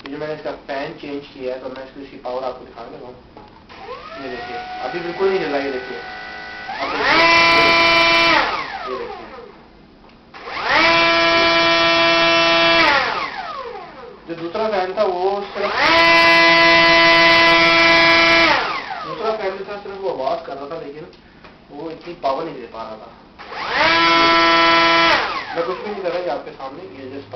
जो मैंने इसका फैन चेंज किया है तो मैं इसकी पावर आपको दिखाने लगा हूँ। ये देखिए अभी बिल्कुल नहीं हिला, ये देखिए ये देखिए जो दूसरा फैन था वो सिर्फ दूसरा फैन था, सिर्फ वो आवाज कर रहा था लेकिन वो इतनी पावर नहीं दे पा रहा था। मैं कुछ भी नहीं कर रहा आपके सामने, ये जस्ट